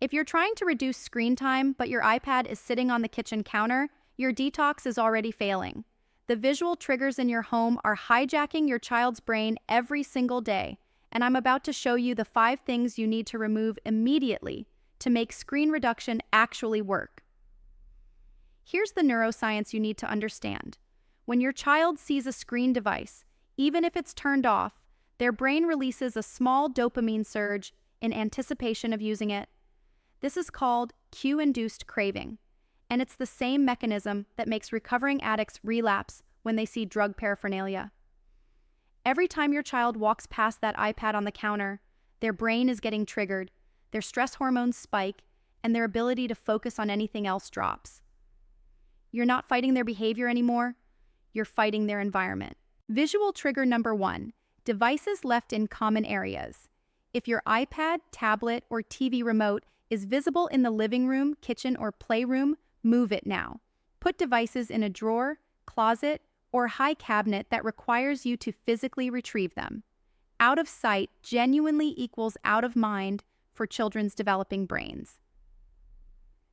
If you're trying to reduce screen time but your iPad is sitting on the kitchen counter, your detox is already failing. The visual triggers in your home are hijacking your child's brain every single day, and I'm about to show you the 5 things you need to remove immediately to make screen reduction actually work. Here's the neuroscience you need to understand. When your child sees a screen device, even if it's turned off, their brain releases a small dopamine surge in anticipation of using it. This is called cue-induced craving, and it's the same mechanism that makes recovering addicts relapse when they see drug paraphernalia. Every time your child walks past that iPad on the counter, their brain is getting triggered, their stress hormones spike, and their ability to focus on anything else drops. You're not fighting their behavior anymore, you're fighting their environment. Visual trigger number 1, devices left in common areas. If your iPad, tablet, or TV remote is visible in the living room, kitchen, or playroom, move it now. Put devices in a drawer, closet, or high cabinet that requires you to physically retrieve them. Out of sight genuinely equals out of mind for children's developing brains.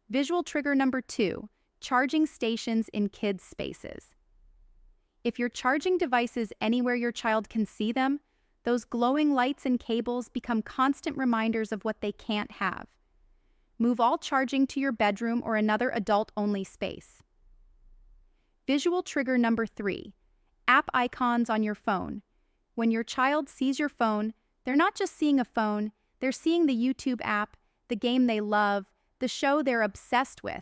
Visual trigger number 2, charging stations in kids' spaces. If you're charging devices anywhere your child can see them, those glowing lights and cables become constant reminders of what they can't have. Move all charging to your bedroom or another adult-only space. Visual trigger number 3, app icons on your phone. When your child sees your phone, they're not just seeing a phone, they're seeing the YouTube app, the game they love, the show they're obsessed with.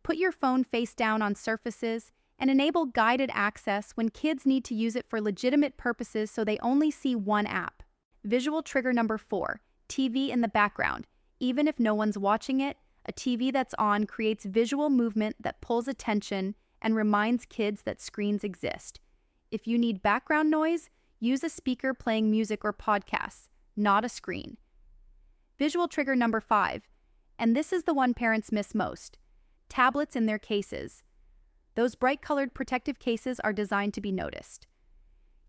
Put your phone face down on surfaces and enable guided access when kids need to use it for legitimate purposes so they only see one app. Visual trigger number 4, TV in the background. Even if no one's watching it, a TV that's on creates visual movement that pulls attention and reminds kids that screens exist. If you need background noise, use a speaker playing music or podcasts, not a screen. Visual trigger number 5, and this is the one parents miss most, tablets in their cases. Those bright-colored protective cases are designed to be noticed.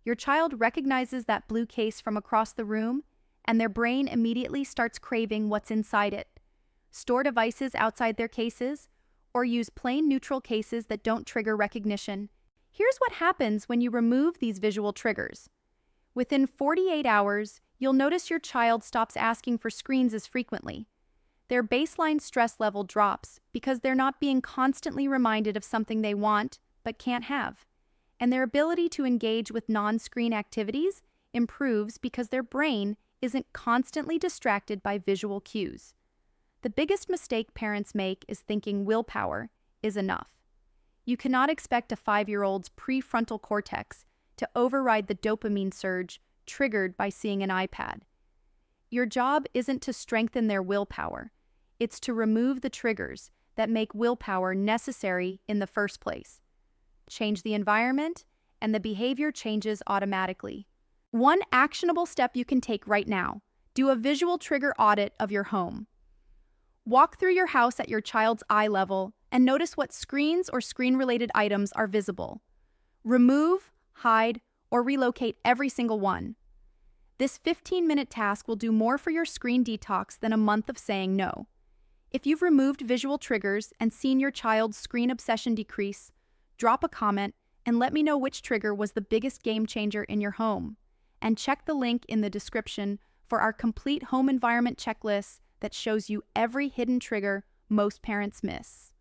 Your child recognizes that blue case from across the room, and their brain immediately starts craving what's inside it. Store devices outside their cases, or use plain neutral cases that don't trigger recognition. Here's what happens when you remove these visual triggers. Within 48 hours, you'll notice your child stops asking for screens as frequently. Their baseline stress level drops because they're not being constantly reminded of something they want but can't have. And their ability to engage with non-screen activities improves because their brain isn't constantly distracted by visual cues. The biggest mistake parents make is thinking willpower is enough. You cannot expect a 5-year-old's prefrontal cortex to override the dopamine surge triggered by seeing an iPad. Your job isn't to strengthen their willpower. It's to remove the triggers that make willpower necessary in the first place. Change the environment, and the behavior changes automatically. One actionable step you can take right now: do a visual trigger audit of your home. Walk through your house at your child's eye level and notice what screens or screen-related items are visible. Remove, hide, or relocate every single one. This 15-minute task will do more for your screen detox than a month of saying no. If you've removed visual triggers and seen your child's screen obsession decrease, drop a comment and let me know which trigger was the biggest game changer in your home. And check the link in the description for our complete home environment checklist that shows you every hidden trigger most parents miss.